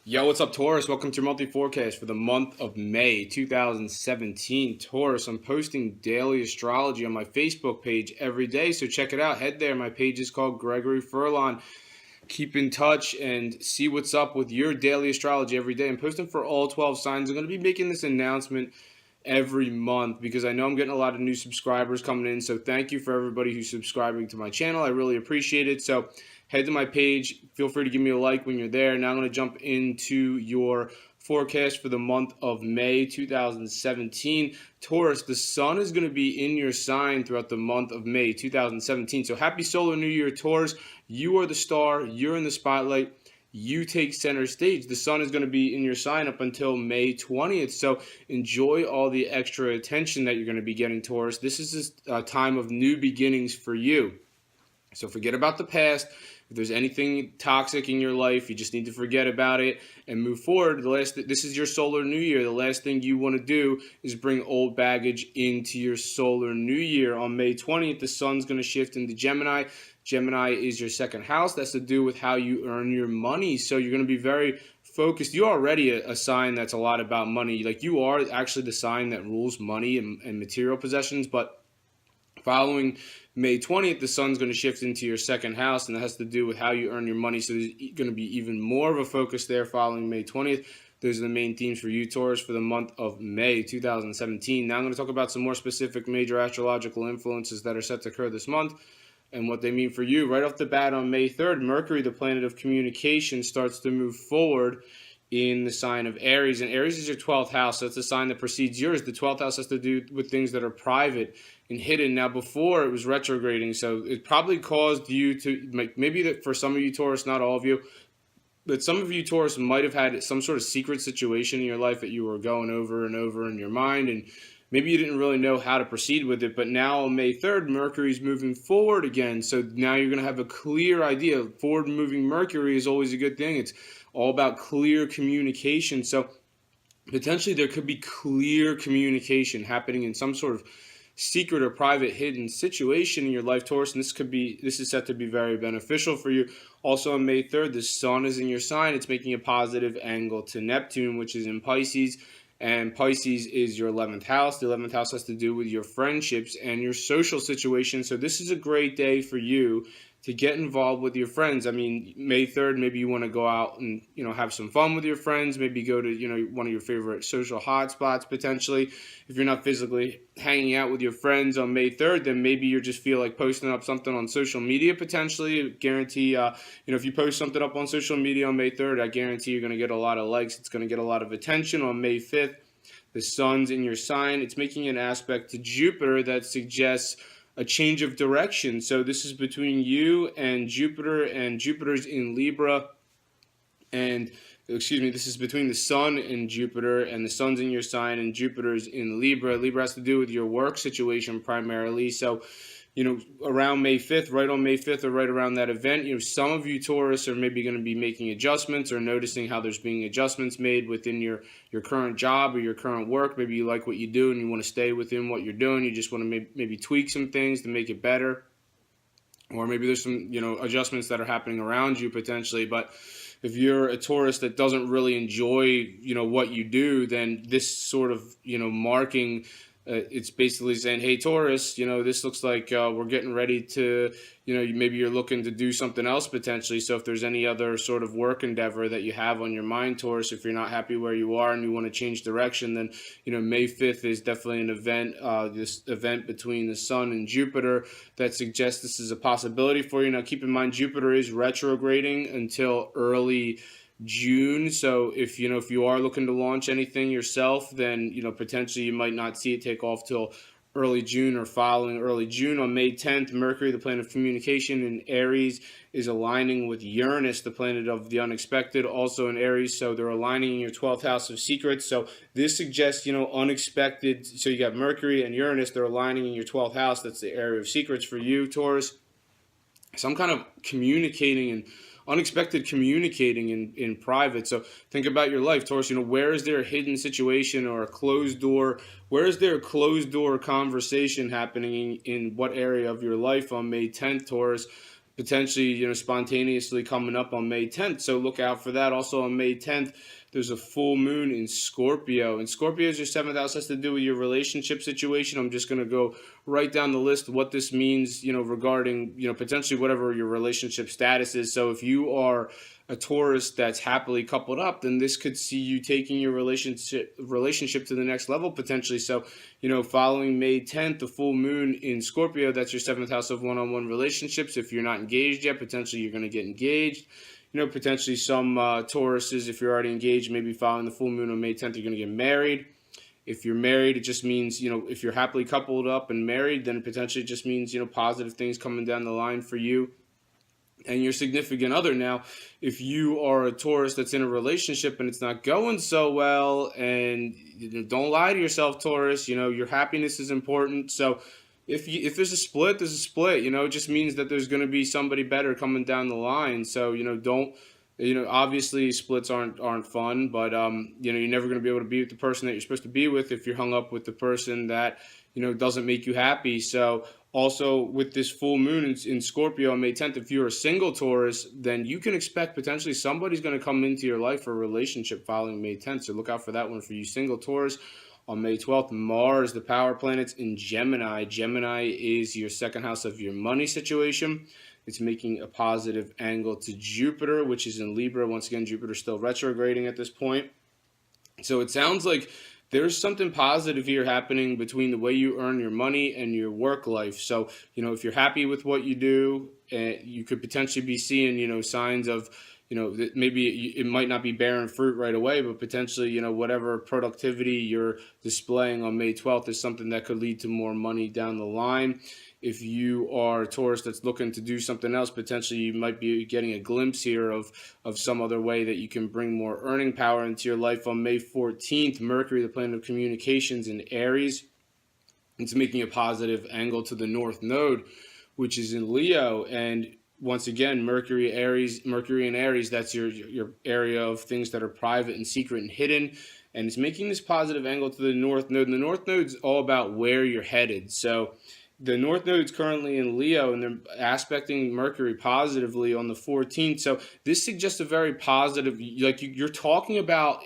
Yo, what's up, Taurus? Welcome to your monthly forecast for the month of May 2017. Taurus, I'm posting daily astrology on my Facebook page every day, so check it out. Head there. My page is called Gregory Furlan. Keep in touch and see what's up with your daily astrology every day. I'm posting for all 12 signs. I'm going to be making this announcement every month because I know I'm getting a lot of new subscribers coming in. So thank you for everybody who's subscribing to my channel. I really appreciate it. So head to my page. Feel free to give me a like when you're there. Now I'm going to jump into your forecast for the month of May 2017. Taurus, the sun is going to be in your sign throughout the month of May 2017. So happy solar new year, Taurus. You are the star. You're in the spotlight. You take center stage. The sun is going to be in your sign up until May 20th. So enjoy all the extra attention that you're going to be getting, Taurus. This is a time of new beginnings for you. So forget about the past. If there's anything toxic in your life, you just need to forget about it and move forward. This is your solar new year. The last thing you want to do is bring old baggage into your solar new year. On May 20th, the sun's going to shift into Gemini. Gemini is your second house. That's to do with how you earn your money. So you're going to be very focused. You're already a sign that's a lot about money. Like, you are actually the sign that rules money and material possessions, but following May 20th, the sun's going to shift into your second house, and that has to do with how you earn your money. So there's going to be even more of a focus there following May 20th. Those are the main themes for you, Taurus, for the month of May 2017. Now I'm going to talk about some more specific major astrological influences that are set to occur this month and what they mean for you. Right off the bat, on May 3rd, Mercury, the planet of communication, starts to move forward in the sign of Aries. And Aries is your 12th house. So that's a sign that precedes yours. The 12th house has to do with things that are private and hidden. Now, before, it was retrograding, so it probably caused you to, maybe that for some of you, Taurus, not all of you, but some of you, Taurus, might have had some sort of secret situation in your life that you were going over and over in your mind, and maybe you didn't really know how to proceed with it. But now on May 3rd, Mercury's moving forward again, so now you're going to have a clear idea. Forward moving Mercury is always a good thing. It's all about clear communication. So potentially there could be clear communication happening in some sort of secret or private hidden situation in your life, Taurus, and this is set to be very beneficial for you. Also on May 3rd, the sun is in your sign. It's making a positive angle to Neptune, which is in Pisces, and Pisces is your 11th house. The 11th house has to do with your friendships and your social situation. So this is a great day for you to get involved with your friends. I mean, May 3rd, maybe you want to go out and, have some fun with your friends. Maybe go to, one of your favorite social hotspots potentially. If you're not physically hanging out with your friends on May 3rd, then maybe you just feel like posting up something on social media potentially. Guarantee, if you post something up on social media on May 3rd, I guarantee you're going to get a lot of likes. It's going to get a lot of attention. On May 5th, the sun's in your sign. It's making an aspect to Jupiter that suggests a change of direction. So this is between you and Jupiter's in Libra. And, this is between the sun and Jupiter, and the sun's in your sign and Jupiter's in Libra. Libra has to do with your work situation primarily. So, around May 5th, right on May 5th or right around that event, some of you, Taurus, are maybe going to be making adjustments or noticing how there's being adjustments made within your current job or your current work. Maybe you like what you do and you want to stay within what you're doing. You just want to maybe tweak some things to make it better. Or maybe there's some, adjustments that are happening around you potentially. But if you're a Taurus that doesn't really enjoy, what you do, then this sort of, marking, it's basically saying, hey, Taurus, this looks like we're getting ready to, maybe you're looking to do something else potentially. So if there's any other sort of work endeavor that you have on your mind, Taurus, if you're not happy where you are and you want to change direction, then, May 5th is definitely an event, this event between the sun and Jupiter that suggests this is a possibility for you. Now, keep in mind, Jupiter is retrograding until early June. So if you are looking to launch anything yourself, then potentially you might not see it take off till early June or following early June. On May 10th, Mercury, the planet of communication in Aries, is aligning with Uranus, the planet of the unexpected, also in Aries. So they're aligning in your 12th house of secrets. So this suggests, unexpected. So you got Mercury and Uranus, they're aligning in your 12th house. That's the area of secrets for you, Taurus. Some kind of communicating and unexpected communicating in private. So think about your life, Taurus. Where is there a hidden situation or a closed door? Where is there a closed door conversation happening in what area of your life on May 10th, Taurus? potentially, spontaneously coming up on May 10th. So look out for that. Also on May 10th, there's a full moon in Scorpio. And Scorpio is your seventh house, has to do with your relationship situation. I'm just going to go right down the list of what this means, regarding, potentially whatever your relationship status is. So if you are a Taurus that's happily coupled up, then this could see you taking your relationship to the next level potentially. So, following May 10th, the full moon in Scorpio, that's your seventh house of one-on-one relationships. If you're not engaged yet, potentially you're going to get engaged. Potentially some Tauruses, if you're already engaged, maybe following the full moon on May 10th, you're going to get married. If you're married, it just means, if you're happily coupled up and married, then potentially it just means, positive things coming down the line for you and your significant other. Now, if you are a Taurus that's in a relationship and it's not going so well, and don't lie to yourself, Taurus, your happiness is important. So if there's a split, there's a split. It just means that there's going to be somebody better coming down the line. So, don't, obviously splits aren't fun, but, you're never going to be able to be with the person that you're supposed to be with if you're hung up with the person that, doesn't make you happy. So also with this full moon in Scorpio on May 10th, if you're a single Taurus, then you can expect potentially somebody's going to come into your life for a relationship following May 10th. So look out for that one for you single Taurus. On May 12th, Mars, the power planet's in Gemini. Gemini is your second house of your money situation. It's making a positive angle to Jupiter, which is in Libra. Once again, Jupiter's still retrograding at this point. So it sounds like there's something positive here happening between the way you earn your money and your work life. So, if you're happy with what you do, you could potentially be seeing, signs of, that maybe it might not be bearing fruit right away, but potentially, whatever productivity you're displaying on May 12th is something that could lead to more money down the line. If you are a Taurus that's looking to do something else, potentially you might be getting a glimpse here of some other way that you can bring more earning power into your life. On May 14th, Mercury, the planet of communications in Aries, it's making a positive angle to the North Node, which is in Leo. And once again, Mercury in Aries, that's your area of things that are private and secret and hidden. And it's making this positive angle to the North Node. And the North Node is all about where you're headed. So the North Node is currently in Leo, and they're aspecting Mercury positively on the 14th. So this suggests a very positive, like you're talking about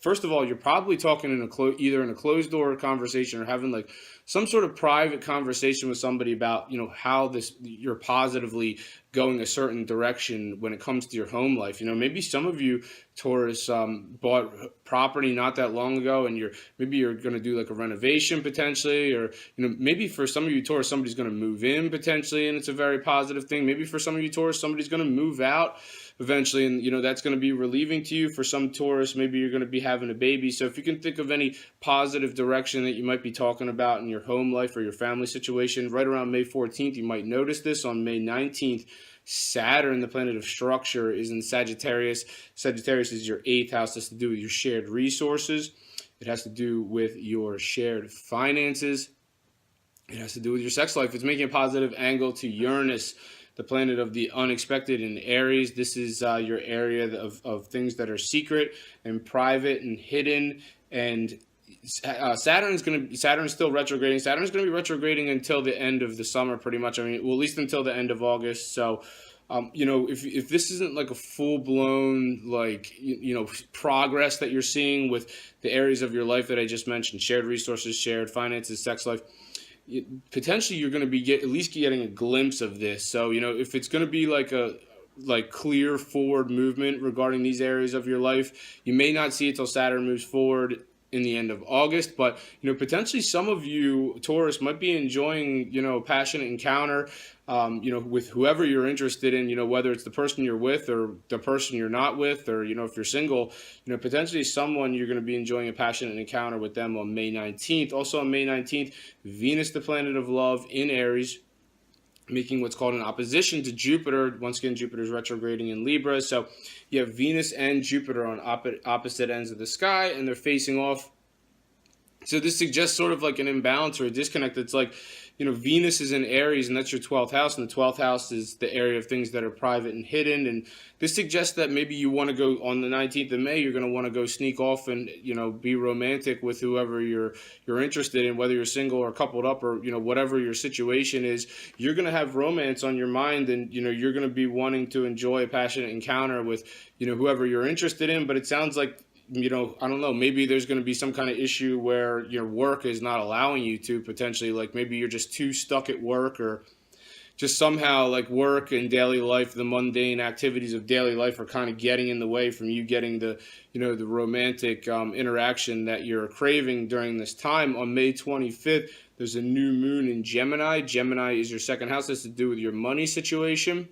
first of all, you're probably talking either in a closed door conversation or having like some sort of private conversation with somebody about, how you're positively going a certain direction when it comes to your home life. Maybe some of you Taurus bought property not that long ago, and maybe you're going to do like a renovation potentially, or maybe for some of you Taurus somebody's going to move in potentially, and it's a very positive thing. Maybe for some of you Taurus somebody's going to move out eventually, and that's going to be relieving to you. For some Taurus, maybe you're going to be having a baby. So if you can think of any positive direction that you might be talking about in your home life or your family situation, right around May 14th, you might notice this. On May 19th, Saturn, the planet of structure, is in Sagittarius. Sagittarius is your eighth house. It has to do with your shared resources. It has to do with your shared finances. It has to do with your sex life. It's making a positive angle to Uranus, the planet of the unexpected in Aries. This is your area of things that are secret and private and hidden. And Saturn's still retrograding. Saturn's going to be retrograding until the end of the summer, pretty much. At least until the end of August. So, if this isn't like a full blown progress that you're seeing with the areas of your life that I just mentioned, shared resources, shared finances, sex life, potentially you're going to be at least getting a glimpse of this. So, if it's going to be like clear forward movement regarding these areas of your life, you may not see it till Saturn moves forward in the end of August, but potentially some of you Taurus might be enjoying passionate encounter with whoever you're interested in, whether it's the person you're with or the person you're not with, or if you're single, potentially someone you're going to be enjoying a passionate encounter with them on May 19th. Also on May 19th, Venus, the planet of love, in Aries, making what's called an opposition to Jupiter. Once again, Jupiter's retrograding in Libra. So you have Venus and Jupiter on opposite ends of the sky, and they're facing off. So this suggests sort of like an imbalance or a disconnect. It's like, Venus is in Aries, and that's your 12th house, and the 12th house is the area of things that are private and hidden. And this suggests that maybe you want to go on the 19th of May, you're going to want to go sneak off and, be romantic with whoever you're interested in, whether you're single or coupled up, or, whatever your situation is. You're going to have romance on your mind, and, you're going to be wanting to enjoy a passionate encounter with, whoever you're interested in. But it sounds like, I don't know, maybe there's going to be some kind of issue where your work is not allowing you to, potentially, like maybe you're just too stuck at work, or just somehow like work and daily life, the mundane activities of daily life are kind of getting in the way from you getting the, the romantic interaction that you're craving during this time. On May 25th, there's a new moon in Gemini. Gemini is your second house. This has to do with your money situation.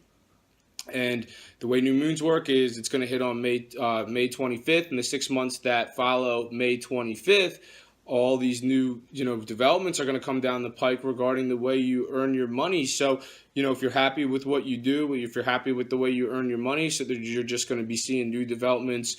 And the way new moons work is it's going to hit on May 25th, and the 6 months that follow May 25th, all these new, developments are going to come down the pike regarding the way you earn your money. So, if you're happy with what you do, if you're happy with the way you earn your money, so that you're just going to be seeing new developments,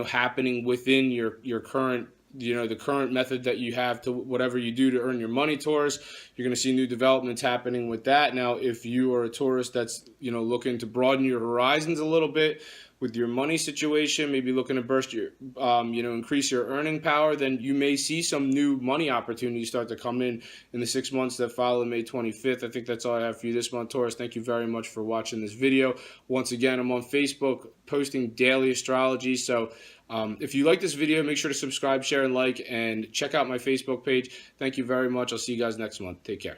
happening within your current, the current method that you have to whatever you do to earn your money, Taurus. You're going to see new developments happening with that. Now, if you are a Taurus that's, looking to broaden your horizons a little bit with your money situation, maybe looking to burst your, increase your earning power, then you may see some new money opportunities start to come in the 6 months that follow May 25th. I think that's all I have for you this month, Taurus. Thank you very much for watching this video. Once again, I'm on Facebook posting daily astrology. So if you like this video, make sure to subscribe, share, and like, and check out my Facebook page. Thank you very much. I'll see you guys next month. Take care.